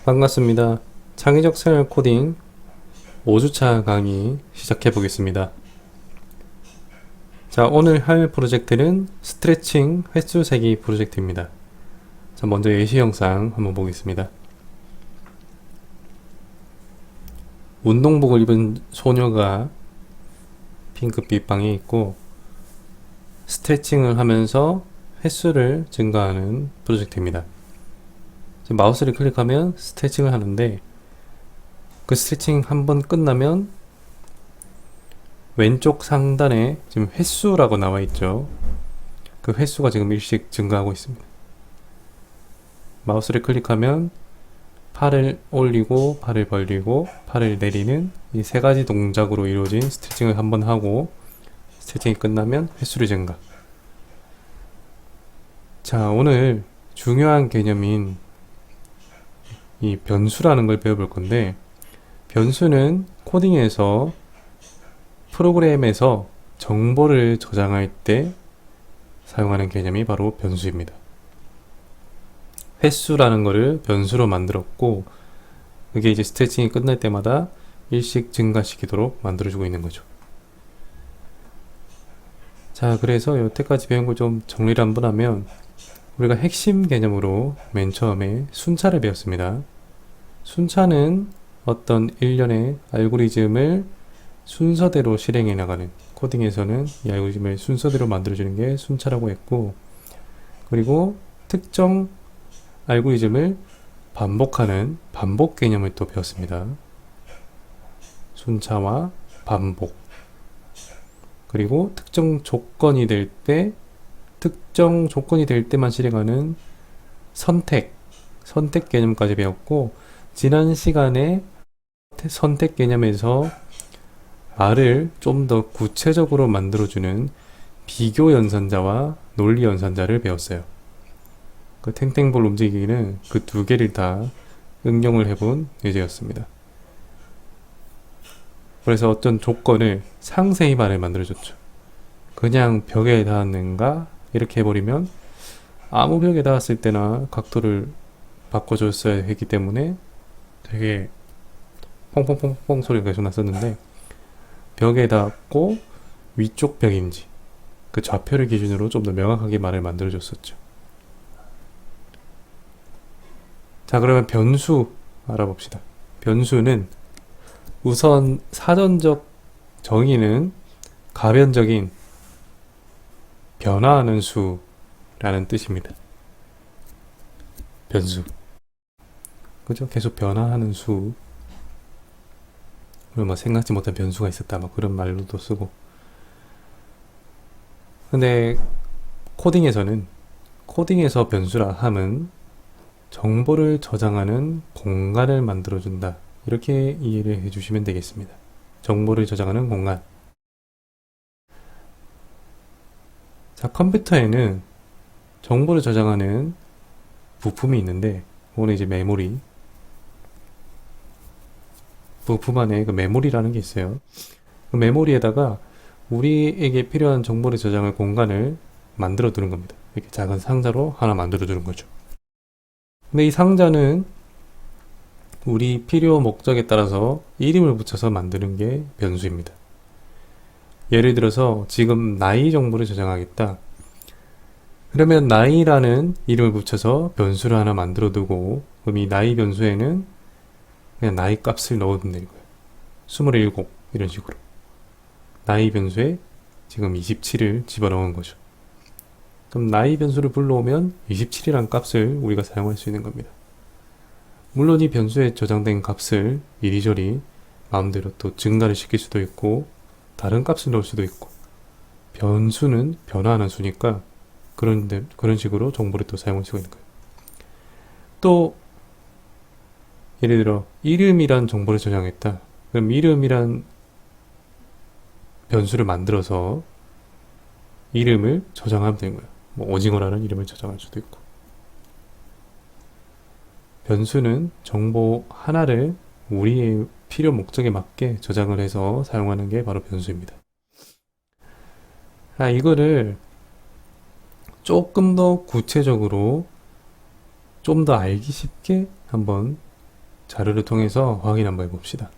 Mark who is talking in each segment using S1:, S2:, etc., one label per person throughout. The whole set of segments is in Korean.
S1: 반갑습니다. 창의적 생활 코딩 5주차 강의 시작해 보겠습니다. 자, 오늘 할 프로젝트는 스트레칭 횟수 세기 프로젝트입니다. 자, 먼저 예시 영상 한번 보겠습니다. 운동복을 입은 소녀가 핑크빛 방에 있고 스트레칭을 하면서 횟수를 증가하는 프로젝트입니다. 마우스를 클릭하면 스트레칭을 하는데 그 스트레칭 한번 끝나면 왼쪽 상단에 지금 횟수라고 나와 있죠. 그 횟수가 지금 일씩 증가하고 있습니다. 마우스를 클릭하면 팔을 올리고 팔을 벌리고 팔을 내리는 이 세 가지 동작으로 이루어진 스트레칭을 한번 하고 스트레칭이 끝나면 횟수를 증가. 자, 오늘 중요한 개념인 이 변수라는 걸 배워볼 건데, 변수는 코딩에서 프로그램에서 정보를 저장할 때 사용하는 개념이 바로 변수입니다. 횟수라는 거를 변수로 만들었고, 그게 이제 스트레칭이 끝날 때마다 일씩 증가시키도록 만들어주고 있는 거죠. 자, 그래서 여태까지 배운 걸 좀 정리를 한번 하면, 우리가 핵심 개념으로 맨 처음에 순차를 배웠습니다. 순차는 어떤 일련의 알고리즘을 순서대로 실행해 나가는, 코딩에서는 이 알고리즘을 순서대로 만들어주는 게 순차라고 했고, 그리고 특정 알고리즘을 반복하는 반복 개념을 또 배웠습니다. 순차와 반복. 그리고 특정 조건이 될 때만 실행하는 선택 개념까지 배웠고, 지난 시간에 선택 개념에서 말을 좀 더 구체적으로 만들어주는 비교 연산자와 논리 연산자를 배웠어요. 그 탱탱볼 움직이기는 그 두 개를 다 응용을 해본 예제였습니다. 그래서 어떤 조건을 상세히 말을 만들어줬죠. 그냥 벽에 닿았는가 이렇게 해버리면 아무 벽에 닿았을 때나 각도를 바꿔줬어야 했기 때문에 되게 퐁퐁퐁퐁 소리가 계속 났었는데, 벽에 닿고 위쪽 벽인지 그 좌표를 기준으로 좀 더 명확하게 말을 만들어줬었죠. 자, 그러면 변수 알아봅시다. 변수는 우선 사전적 정의는 가변적인 변화하는 수라는 뜻입니다. 변수. 그죠? 계속 변화하는 수. 그리고 뭐 생각지 못한 변수가 있었다, 뭐 그런 말로도 쓰고. 근데 코딩에서 변수라 함은 정보를 저장하는 공간을 만들어준다, 이렇게 이해를 해주시면 되겠습니다. 정보를 저장하는 공간. 자, 컴퓨터에는 정보를 저장하는 부품이 있는데, 그거는 이제 메모리. 부품 안에 그 메모리라는 게 있어요. 그 메모리에다가 우리에게 필요한 정보를 저장할 공간을 만들어 두는 겁니다. 이렇게 작은 상자로 하나 만들어 두는 거죠. 근데 이 상자는 우리 필요 목적에 따라서 이름을 붙여서 만드는 게 변수입니다. 예를 들어서 지금 나이 정보를 저장하겠다. 그러면 나이라는 이름을 붙여서 변수를 하나 만들어 두고, 그럼 이 나이 변수에는 그냥 나이 값을 넣어두면 되는 거예요. 27 이런 식으로. 나이 변수에 지금 27을 집어넣은 거죠. 그럼 나이 변수를 불러오면 27이라는 값을 우리가 사용할 수 있는 겁니다. 물론 이 변수에 저장된 값을 이리저리 마음대로 또 증가를 시킬 수도 있고 다른 값을 넣을 수도 있고, 변수는 변화하는 수니까 그런 식으로 정보를 또 사용할 수가 있는 거예요. 또 예를 들어 이름이란 정보를 저장했다. 그럼 이름이란 변수를 만들어서 이름을 저장하면 되는 거예요. 뭐 오징어라는 이름을 저장할 수도 있고. 변수는 정보 하나를 우리의 필요 목적에 맞게 저장을 해서 사용하는 게 바로 변수입니다. 이거를 조금 더 구체적으로 좀 더 알기 쉽게 한번 자료를 통해서 확인 한번 해봅시다.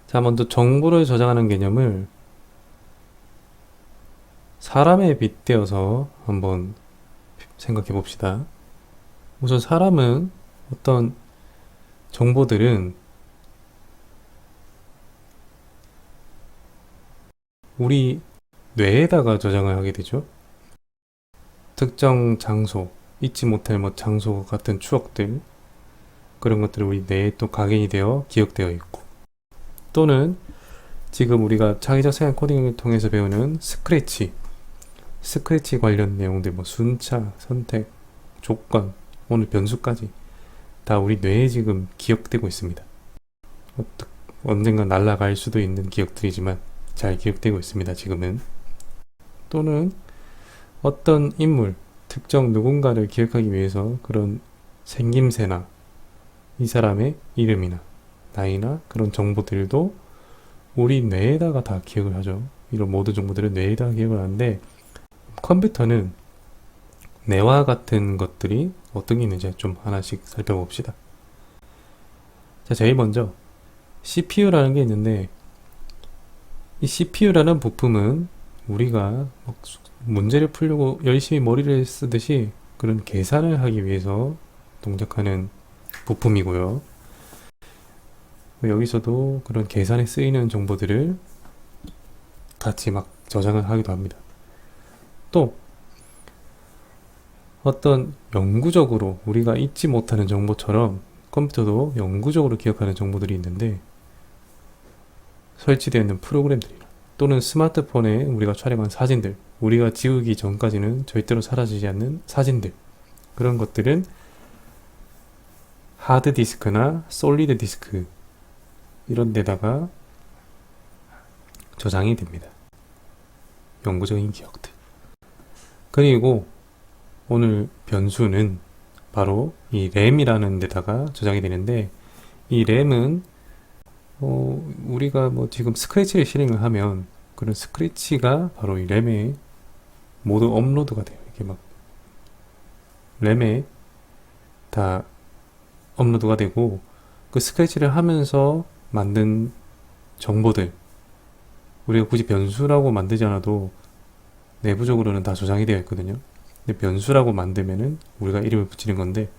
S1: 자, 먼저 정보를 저장하는 개념을 사람에 빗대어서 한번 생각해 봅시다. 우선 사람은 어떤 정보들은 우리 뇌에다가 저장을 하게 되죠. 특정 장소, 잊지 못할 뭐 장소 같은 추억들, 그런 것들이 우리 뇌에 또 각인이 되어 기억되어 있고, 또는 지금 우리가 창의적 생활 코딩을 통해서 배우는 스크래치 관련 내용들, 뭐 순차, 선택, 조건, 오늘 변수까지 다 우리 뇌에 지금 기억되고 있습니다. 언젠가 날아갈 수도 있는 기억들이지만 잘 기억되고 있습니다, 지금은. 또는 어떤 인물, 특정 누군가를 기억하기 위해서 그런 생김새나 이 사람의 이름이나 나이나 그런 정보들도 우리 뇌에다가 다 기억을 하죠. 이런 모든 정보들을 뇌에다가 기억을 하는데, 컴퓨터는 뇌와 같은 것들이 어떤 게 있는지 좀 하나씩 살펴봅시다. 자, 제일 먼저 CPU라는 게 있는데, 이 CPU라는 부품은 우리가 문제를 풀려고 열심히 머리를 쓰듯이 그런 계산을 하기 위해서 동작하는 부품이고요. 여기서도 그런 계산에 쓰이는 정보들을 같이 막 저장을 하기도 합니다. 또 어떤 영구적으로 우리가 잊지 못하는 정보처럼 컴퓨터도 영구적으로 기억하는 정보들이 있는데, 설치되어 있는 프로그램들이나 또는 스마트폰에 우리가 촬영한 사진들, 우리가 지우기 전까지는 절대로 사라지지 않는 사진들, 그런 것들은 하드디스크나 솔리드 디스크 이런 데다가 저장이 됩니다. 영구적인 기억들. 그리고 오늘 변수는 바로 이 램이라는 데다가 저장이 되는데, 이 램은 우리가 뭐 지금 스크래치를 실행을 하면 그런 스크래치가 바로 이 램에 모두 업로드가 돼요. 이렇게 막 램에 다 업로드가 되고, 그 스크래치를 하면서 만든 정보들, 우리가 굳이 변수라고 만들지 않아도 내부적으로는 다 저장이 되어 있거든요. 근데 변수라고 만들면은 우리가 이름을 붙이는 건데,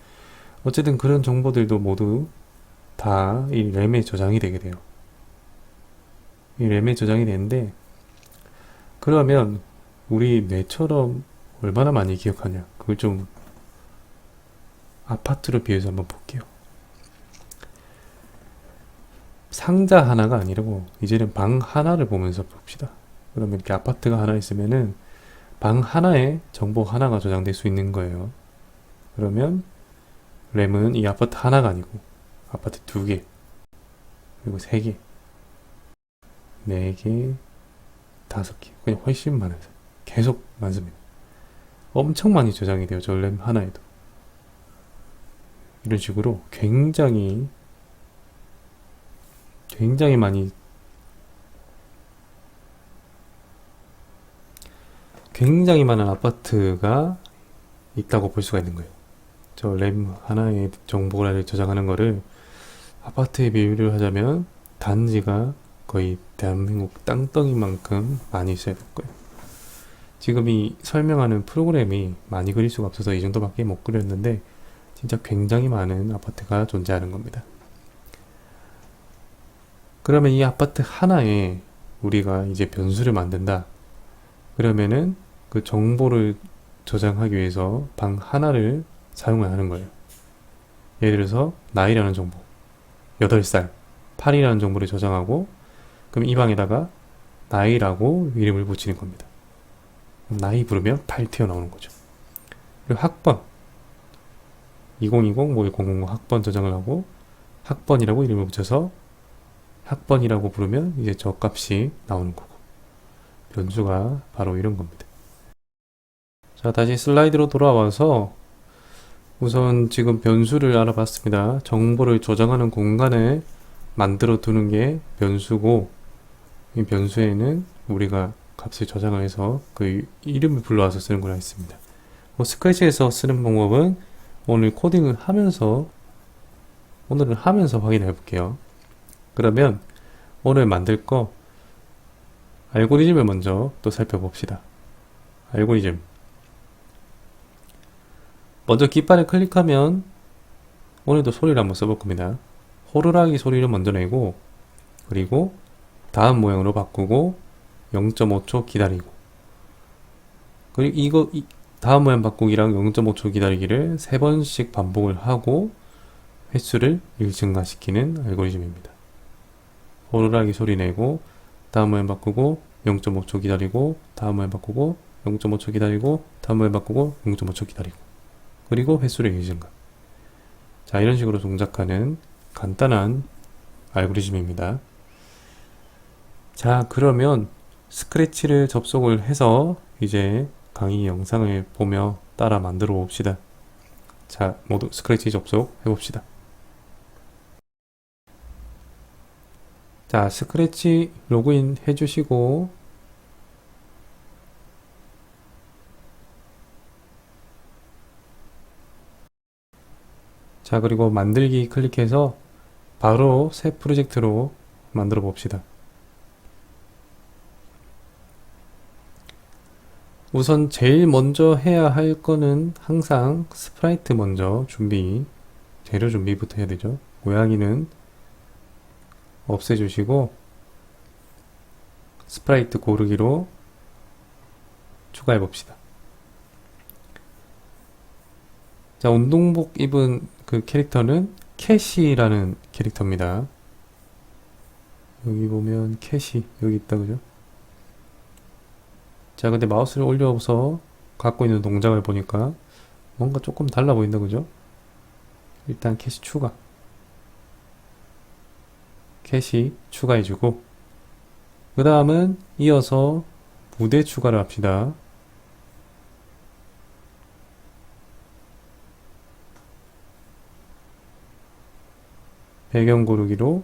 S1: 어쨌든 그런 정보들도 모두 다 이 램에 저장이 되게 돼요. 이 램에 저장이 되는데, 그러면 우리 뇌처럼 얼마나 많이 기억하냐, 그걸 좀 아파트로 비해서 한번 볼게요. 상자 하나가 아니라고 이제는 방 하나를 보면서 봅시다. 그러면 이렇게 아파트가 하나 있으면은 방 하나에 정보 하나가 저장될 수 있는 거예요. 그러면 램은 이 아파트 하나가 아니고 아파트 2개, 그리고 3개, 4개, 5개, 그냥 훨씬 많아요. 계속 많습니다. 엄청 많이 저장이 돼요, 저 램 하나에도. 이런 식으로 굉장히 많이, 굉장히 많은 아파트가 있다고 볼 수가 있는 거예요. 저 램 하나의 정보를 저장하는 거를 아파트에 비유를 하자면 단지가 거의 대한민국 땅덩이만큼 많이 있어야 될 거예요. 지금 이 설명하는 프로그램이 많이 그릴 수가 없어서 이 정도밖에 못 그렸는데, 진짜 굉장히 많은 아파트가 존재하는 겁니다. 그러면 이 아파트 하나에 우리가 이제 변수를 만든다. 그러면은 그 정보를 저장하기 위해서 방 하나를 사용을 하는 거예요. 예를 들어서 나이라는 정보, 8살, 8이라는 정보를 저장하고, 그럼 이 방에다가 나이라고 이름을 붙이는 겁니다. 나이 부르면 8 튀어나오는 거죠. 그리고 학번, 2020, 뭐 1000 학번 저장을 하고, 학번이라고 이름을 붙여서 학번이라고 부르면 이제 저 값이 나오는 거고, 변수가 바로 이런 겁니다. 자, 다시 슬라이드로 돌아와서 우선 지금 변수를 알아봤습니다. 정보를 저장하는 공간을 만들어 두는 게 변수고, 이 변수에는 우리가 값을 저장을 해서 그 이름을 불러와서 쓰는 걸로 했습니다. 스크래치에서 쓰는 방법은 오늘은 하면서 확인해 볼게요. 그러면 오늘 만들 거 알고리즘을 먼저 또 살펴봅시다. 알고리즘. 먼저 깃발을 클릭하면 오늘도 소리를 한번 써볼 겁니다. 호루라기 소리를 먼저 내고, 그리고 다음 모양으로 바꾸고 0.5초 기다리고, 그리고 다음 모양 바꾸기랑 0.5초 기다리기를 3번씩 반복을 하고 횟수를 1 증가시키는 알고리즘입니다. 호루라기 소리 내고 다음 모양 바꾸고 0.5초 기다리고 다음 모양 바꾸고 0.5초 기다리고 다음 모양 바꾸고 0.5초 기다리고, 그리고 횟수를 1 증가. 자, 이런 식으로 동작하는 간단한 알고리즘입니다. 자, 그러면 스크래치를 접속을 해서 이제 강의 영상을 보며 따라 만들어 봅시다. 자, 모두 스크래치 접속 해봅시다. 자, 스크래치 로그인 해주시고, 자, 그리고 만들기 클릭해서 바로 새 프로젝트로 만들어 봅시다. 우선 제일 먼저 해야 할 거는 항상 스프라이트 먼저 재료 준비부터 해야 되죠. 고양이는 없애주시고 스프라이트 고르기로 추가해 봅시다. 자, 운동복 입은 그 캐릭터는 캐시라는 캐릭터입니다. 여기 보면 캐시 여기 있다, 그죠? 자, 근데 마우스를 올려서 갖고 있는 동작을 보니까 뭔가 조금 달라 보인다, 그죠? 일단 캐시 추가해주고, 그 다음은 이어서 무대 추가를 합시다. 배경 고르기로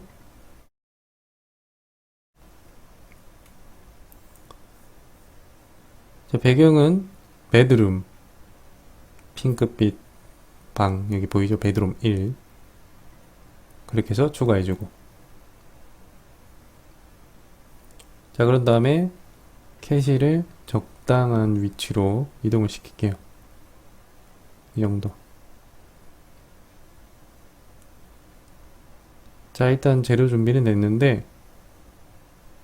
S1: 자, 배경은 베드룸 핑크빛 방 여기 보이죠? 베드룸 1 그렇게 해서 추가해주고, 자, 그런 다음에 캐시를 적당한 위치로 이동을 시킬게요. 이 정도. 자, 일단 재료 준비는 됐는데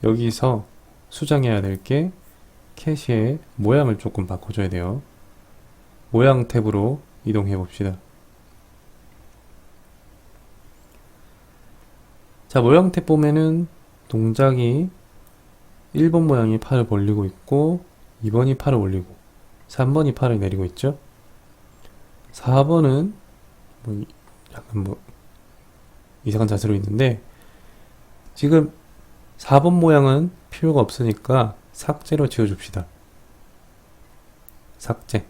S1: 여기서 수정해야 될 게 캐시의 모양을 조금 바꿔줘야 돼요. 모양 탭으로 이동해 봅시다. 자, 모양 탭 보면은 동작이 1번 모양이 팔을 벌리고 있고 2번이 팔을 올리고 3번이 팔을 내리고 있죠. 4번은 약간 이상한 자세로 있는데, 지금 4번 모양은 필요가 없으니까 삭제로 지워줍시다. 삭제.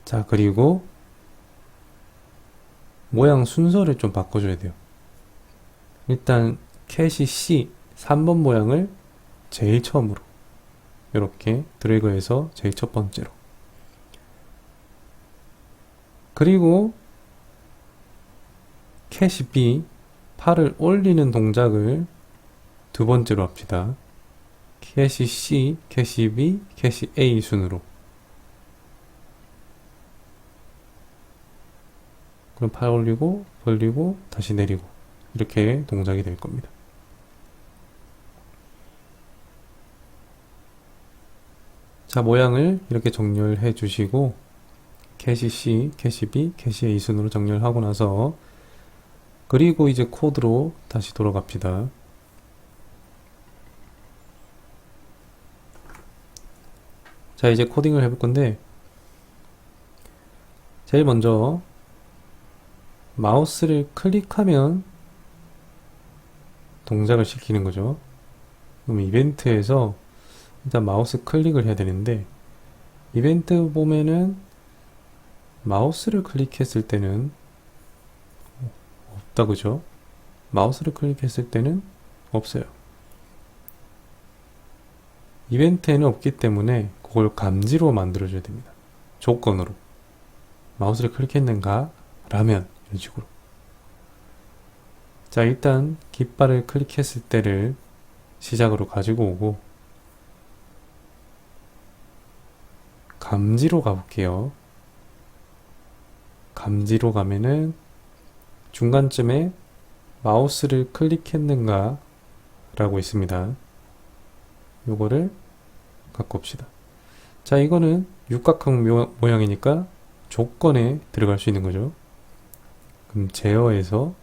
S1: 자, 그리고 모양 순서를 좀 바꿔줘야 돼요. 일단 캐시 C 3번 모양을 제일 처음으로 이렇게 드래그해서 제일 첫 번째로, 그리고 캐시 B 팔을 올리는 동작을 두 번째로 합시다. 캐시 C, 캐시 B, 캐시 A 순으로. 그럼 팔 올리고 벌리고 다시 내리고 이렇게 동작이 될 겁니다. 자, 모양을 이렇게 정렬해 주시고 캐시 C, 캐시 B, 캐시 A 순으로 정렬하고 나서, 그리고 이제 코드로 다시 돌아갑시다. 자, 이제 코딩을 해볼 건데, 제일 먼저 마우스를 클릭하면 동작을 시키는 거죠. 그럼 이벤트에서 일단 마우스 클릭을 해야 되는데, 이벤트 보면은 마우스를 클릭했을 때는 없다, 그죠? 마우스를 클릭했을 때는 없어요. 이벤트에는 없기 때문에 그걸 감지로 만들어줘야 됩니다. 조건으로. 마우스를 클릭했는가? 라면 이런 식으로. 자, 일단 깃발을 클릭했을 때를 시작으로 가지고 오고 감지로 가볼게요. 감지로 가면은 중간쯤에 마우스를 클릭했는가 라고 있습니다. 요거를 갖고 옵시다. 자, 이거는 육각형 모양이니까 조건에 들어갈 수 있는 거죠. 그럼 제어에서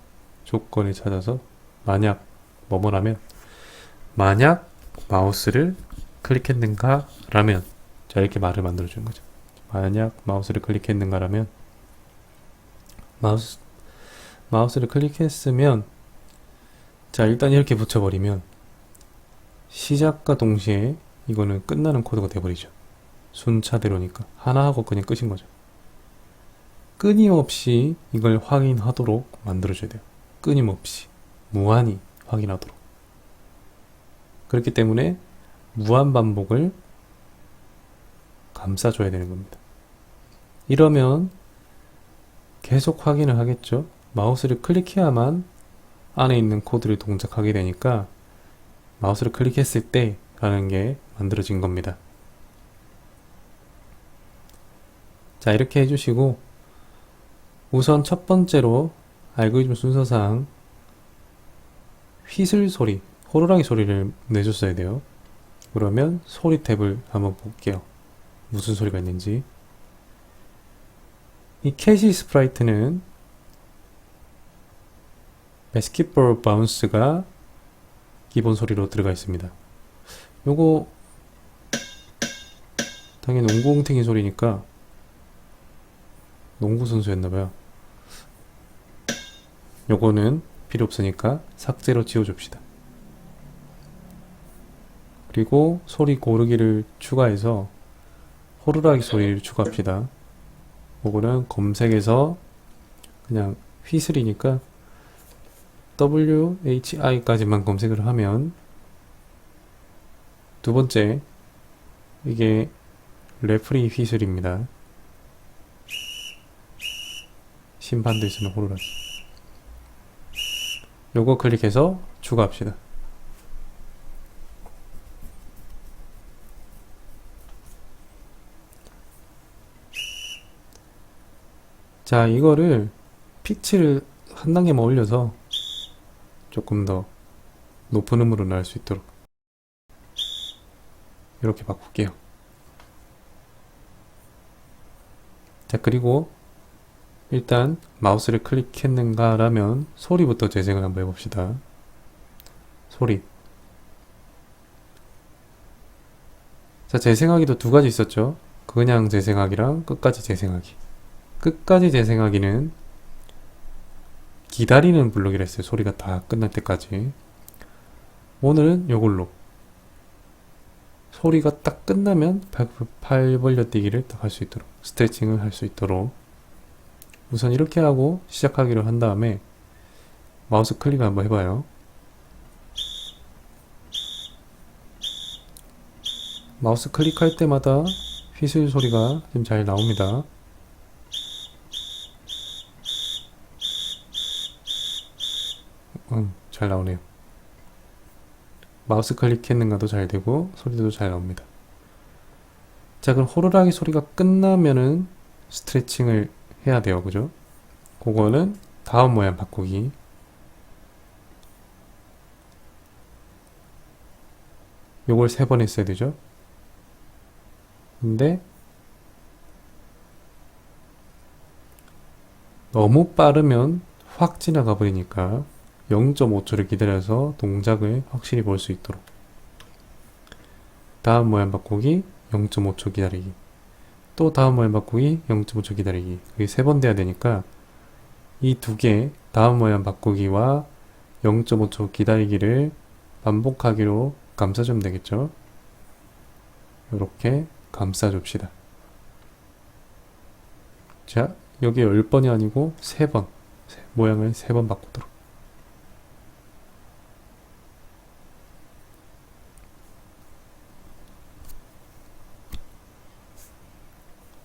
S1: 조건을 찾아서 만약 뭐뭐라면 만약 마우스를 클릭했는가 라면 자, 이렇게 말을 만들어 주는 거죠. 만약 마우스를 클릭했는가 라면 마우스를 클릭했으면 자, 일단 이렇게 붙여버리면 시작과 동시에 이거는 끝나는 코드가 돼버리죠. 순차대로니까 하나 하고 그냥 끝인 거죠. 끊임없이 이걸 확인하도록 만들어줘야 돼요. 끊임없이 무한히 확인하도록. 그렇기 때문에 무한 반복을 감싸줘야 되는 겁니다. 이러면 계속 확인을 하겠죠. 마우스를 클릭해야만 안에 있는 코드를 동작하게 되니까 마우스를 클릭했을 때 라는 게 만들어진 겁니다. 자, 이렇게 해주시고 우선 첫 번째로 알고리즘 순서상 휘슬 소리, 호루라기 소리를 내줬어야 돼요. 그러면 소리 탭을 한번 볼게요. 무슨 소리가 있는지. 이 캐시 스프라이트는 바스켓볼 바운스가 기본 소리로 들어가 있습니다. 요거 당연히 농구공탱이 소리니까 농구 선수였나봐요. 요거는 필요 없으니까 삭제로 지워줍시다. 그리고 소리 고르기를 추가해서 호루라기 소리를 추가합시다. 요거는 검색에서 그냥 휘슬이니까 WHI까지만 검색을 하면 두 번째 이게 레프리 휘슬입니다. 심판도 있으면 호루라기. 요거 클릭해서 추가합시다. 자, 이거를 피치를 한 단계만 올려서 조금 더 높은 음으로 나올 수 있도록 이렇게 바꿀게요. 자, 그리고 일단 마우스를 클릭했는가 라면 소리부터 재생을 한번 해봅시다. 소리. 자, 재생하기도 두 가지 있었죠. 그냥 재생하기랑 끝까지 재생하기. 끝까지 재생하기는 기다리는 블록이라 했어요. 소리가 다 끝날 때까지. 오늘은 요걸로 소리가 딱 끝나면 팔 벌려뛰기를 딱 할 수 있도록 스트레칭을 할 수 있도록 우선 이렇게 하고 시작하기로 한 다음에 마우스 클릭 한번 해봐요. 마우스 클릭할 때마다 휘슬 소리가 좀 잘 나옵니다. 잘 나오네요. 마우스 클릭했는가도 잘 되고 소리도 잘 나옵니다. 자, 그럼 호루라기 소리가 끝나면은 스트레칭을 해야 돼요. 그죠? 그거는 다음 모양 바꾸기. 요걸 3번 했어야 되죠? 근데 너무 빠르면 확 지나가 버리니까 0.5초를 기다려서 동작을 확실히 볼 수 있도록 다음 모양 바꾸기 0.5초 기다리기 또 다음 모양 바꾸기 0.5초 기다리기 그게 3번 돼야 되니까 이 두 개 다음 모양 바꾸기와 0.5초 기다리기를 반복하기로 감싸주면 되겠죠. 이렇게 감싸줍시다. 자, 여기 10번이 아니고 3번 모양을 3번 바꾸도록.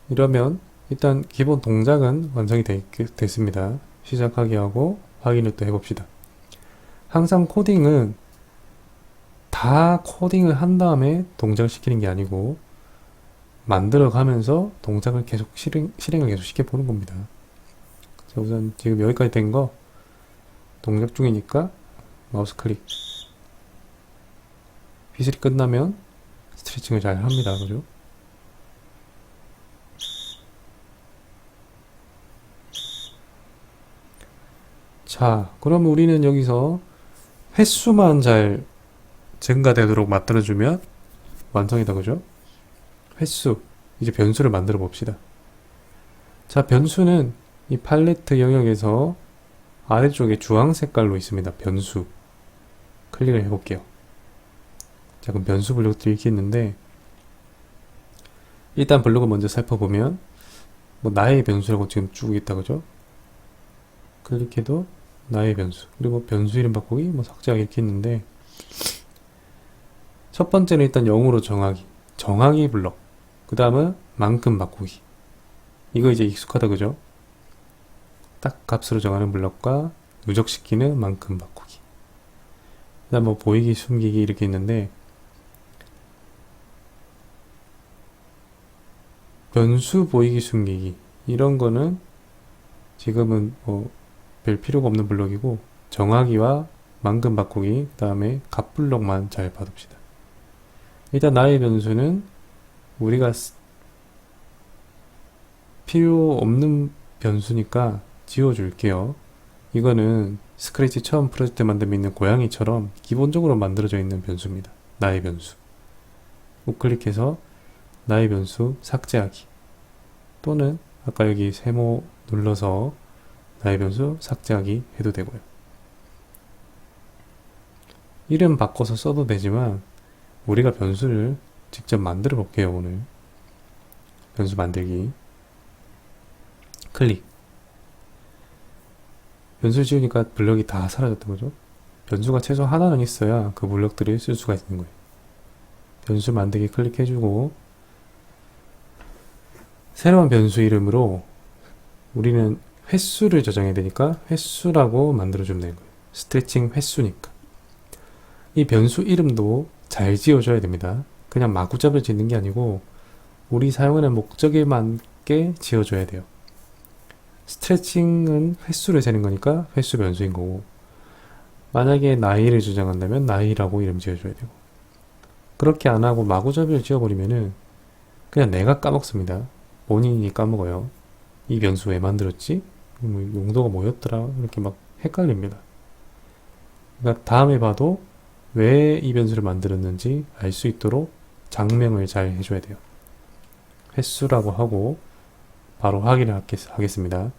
S1: 이러면 일단 기본 동작은 완성이 됐습니다. 시작하기 하고 확인을 또 해봅시다. 항상 코딩은 다 코딩을 한 다음에 동작을 시키는 게 아니고 만들어 가면서 동작을 계속 실행을 계속 시켜보는 겁니다. 자, 우선 지금 여기까지 된 거 동작 중이니까 마우스 클릭. 휘슬이 끝나면 스트레칭을 잘 합니다. 그죠? 자, 그럼 우리는 여기서 횟수만 잘 증가되도록 만들어주면 완성이다. 그죠? 횟수. 이제 변수를 만들어 봅시다. 자, 변수는 이 팔레트 영역에서 아래쪽에 주황 색깔로 있습니다. 변수. 클릭을 해볼게요. 자, 그럼 변수 블록들이 이렇게 있는데, 일단 블록을 먼저 살펴보면, 뭐, 나의 변수라고 지금 쭉 있다. 그죠? 클릭해도 나의 변수. 그리고 변수 이름 바꾸기, 뭐, 삭제하기 이렇게 있는데, 첫 번째는 일단 0으로 정하기. 정하기 블록. 그 다음은 만큼 바꾸기. 이거 이제 익숙하다. 그죠? 딱 값으로 정하는 블럭과 누적시키는 만큼 바꾸기. 그 다음 뭐 보이기, 숨기기 이렇게 있는데 변수 보이기, 숨기기 이런 거는 지금은 뭐 별 필요가 없는 블럭이고 정하기와 만큼 바꾸기 그 다음에 값 블럭만 잘 봐둡시다. 일단 나의 변수는 우리가 필요 없는 변수니까 지워줄게요. 이거는 스크래치 처음 프로젝트 만들면 있는 고양이처럼 기본적으로 만들어져 있는 변수입니다. 나의 변수. 우클릭해서 나의 변수 삭제하기. 또는 아까 여기 세모 눌러서 나의 변수 삭제하기 해도 되고요. 이름 바꿔서 써도 되지만 우리가 변수를 직접 만들어 볼게요. 오늘 변수 만들기. 클릭. 변수 지우니까 블럭이 다 사라졌던 거죠. 변수가 최소 하나는 있어야 그 블럭들을 쓸 수가 있는 거예요. 변수 만들기 클릭해주고 새로운 변수 이름으로 우리는 횟수를 저장해야 되니까 횟수라고 만들어주면 되는 거예요. 스트레칭 횟수니까. 이 변수 이름도 잘 지어줘야 됩니다. 그냥 마구잡이로 짓는 게 아니고 우리 사용하는 목적에 맞게 지어줘야 돼요. 스트레칭은 횟수를 세는 거니까 횟수 변수인 거고 만약에 나이를 주장한다면 나이라고 이름 지어줘야 되고 그렇게 안 하고 마구잡이를 지어버리면은 그냥 내가 까먹습니다. 본인이 까먹어요. 이 변수 왜 만들었지? 뭐 용도가 뭐였더라? 이렇게 막 헷갈립니다. 그러니까 다음에 봐도 왜 이 변수를 만들었는지 알 수 있도록 장명을 잘 해줘야 돼요. 횟수라고 하고 바로 확인을 하겠습니다.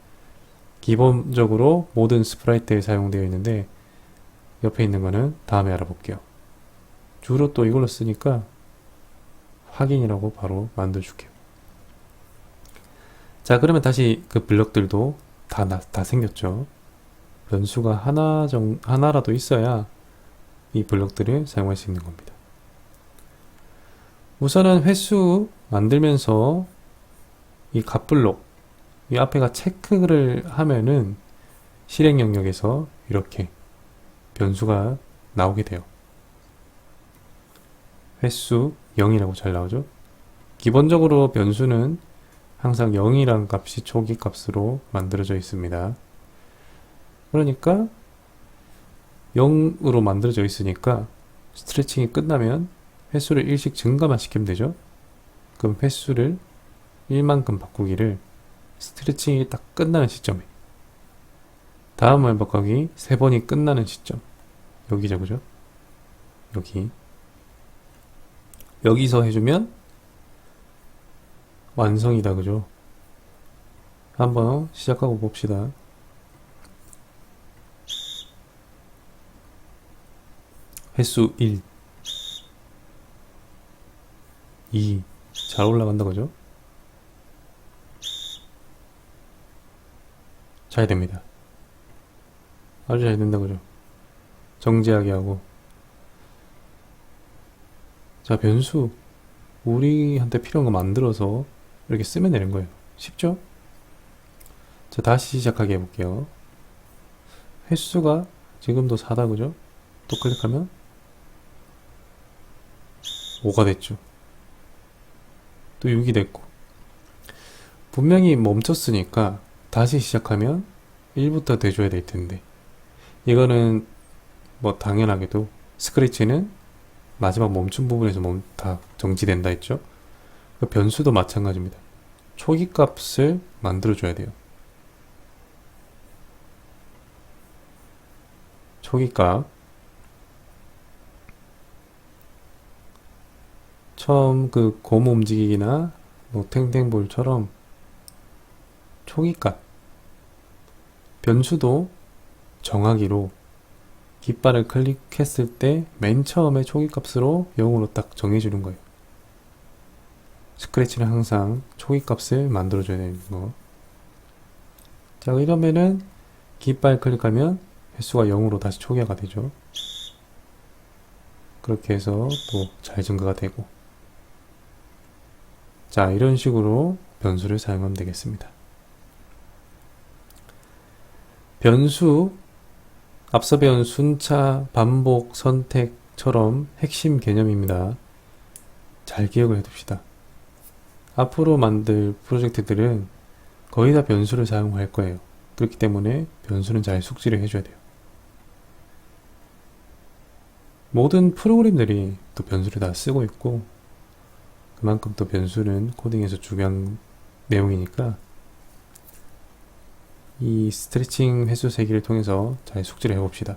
S1: 기본적으로 모든 스프라이트에 사용되어 있는데 옆에 있는 거는 다음에 알아볼게요. 주로 또 이걸로 쓰니까 확인이라고 바로 만들어줄게요. 자, 그러면 다시 그 블럭들도 다 생겼죠. 변수가 하나라도 있어야 이 블럭들을 사용할 수 있는 겁니다. 우선은 횟수 만들면서 이 값블록 이 앞에가 체크를 하면은 실행 영역에서 이렇게 변수가 나오게 돼요. 횟수 0이라고 잘 나오죠. 기본적으로 변수는 항상 0이란 값이 초기 값으로 만들어져 있습니다. 그러니까 0으로 만들어져 있으니까 스트레칭이 끝나면 횟수를 1씩 증가만 시키면 되죠. 그럼 횟수를 1만큼 바꾸기를 스트레칭이 딱 끝나는 시점에 다음 말 바꾸기 3번이 끝나는 시점 여기죠. 그죠? 여기서 해주면 완성이다. 그죠? 한번 시작하고 봅시다. 횟수 1 2 잘 올라간다. 그죠? 잘 됩니다. 아주 잘 된다. 그죠? 정지하게 하고 자, 변수 우리한테 필요한 거 만들어서 이렇게 쓰면 되는 거예요. 쉽죠? 자, 다시 시작하게 해볼게요. 횟수가 지금도 4다, 그죠? 또 클릭하면 5가 됐죠. 또 6이 됐고. 분명히 멈췄으니까 다시 시작하면 1부터 돼줘야 될 텐데. 이거는 뭐 당연하게도 스크래치는 마지막 멈춘 부분에서 다 정지된다 했죠. 그 변수도 마찬가지입니다. 초기 값을 만들어줘야 돼요. 초기 값. 처음 그 고무 움직이기나 뭐 탱탱볼처럼 초기 값. 변수도 정하기로 깃발을 클릭했을 때 맨 처음에 초기 값으로 0으로 딱 정해주는 거예요. 스크래치는 항상 초기 값을 만들어줘야 되는 거. 자, 이러면은 깃발 클릭하면 횟수가 0으로 다시 초기화가 되죠. 그렇게 해서 또 잘 증가가 되고. 자, 이런 식으로 변수를 사용하면 되겠습니다. 변수, 앞서 배운 순차, 반복, 선택처럼 핵심 개념입니다. 잘 기억을 해둡시다. 앞으로 만들 프로젝트들은 거의 다 변수를 사용할 거예요. 그렇기 때문에 변수는 잘 숙지를 해줘야 돼요. 모든 프로그램들이 또 변수를 다 쓰고 있고, 그만큼 또 변수는 코딩에서 중요한 내용이니까 이 스트레칭 횟수 세기를 통해서 잘 숙지를 해봅시다.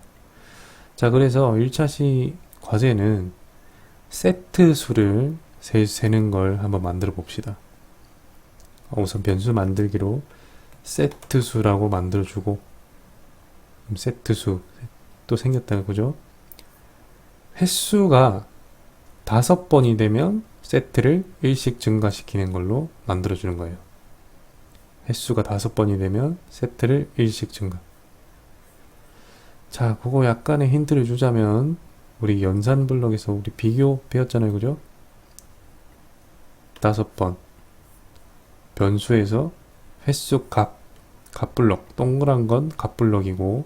S1: 자, 그래서 1차 시 과제는 세트 수를 세는 걸 한번 만들어 봅시다. 우선 변수 만들기로 세트 수라고 만들어 주고, 세트 수 또 생겼다, 그죠? 횟수가 5번이 되면 세트를 1씩 증가시키는 걸로 만들어 주는 거예요. 횟수가 5번이 되면 세트를 1씩 증가. 자, 그거 약간의 힌트를 주자면, 우리 연산 블럭에서 우리 비교 배웠잖아요, 그죠? 5번. 변수에서 횟수 값블럭. 동그란 건 값블럭이고,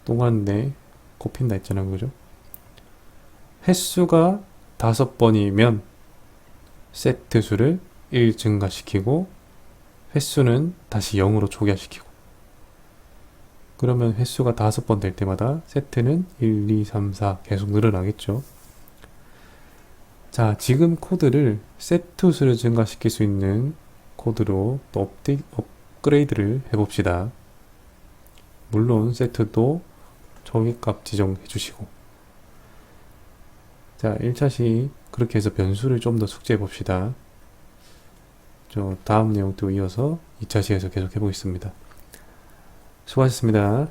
S1: 동그란데 꼽힌다 했잖아요, 그죠? 횟수가 5번이면 세트 수를 1 증가시키고, 횟수는 다시 0으로 초기화시키고, 그러면 횟수가 5번 될 때마다 세트는 1, 2, 3, 4 계속 늘어나겠죠. 자, 지금 코드를 세트 수를 증가시킬 수 있는 코드로 또 업그레이드를 해봅시다. 물론 세트도 초기값 지정해 주시고. 자, 1차 시 그렇게 해서 변수를 좀 더 숙지해 봅시다. 저 다음 내용 또 이어서 2차 시에서 계속 해보겠습니다. 수고하셨습니다.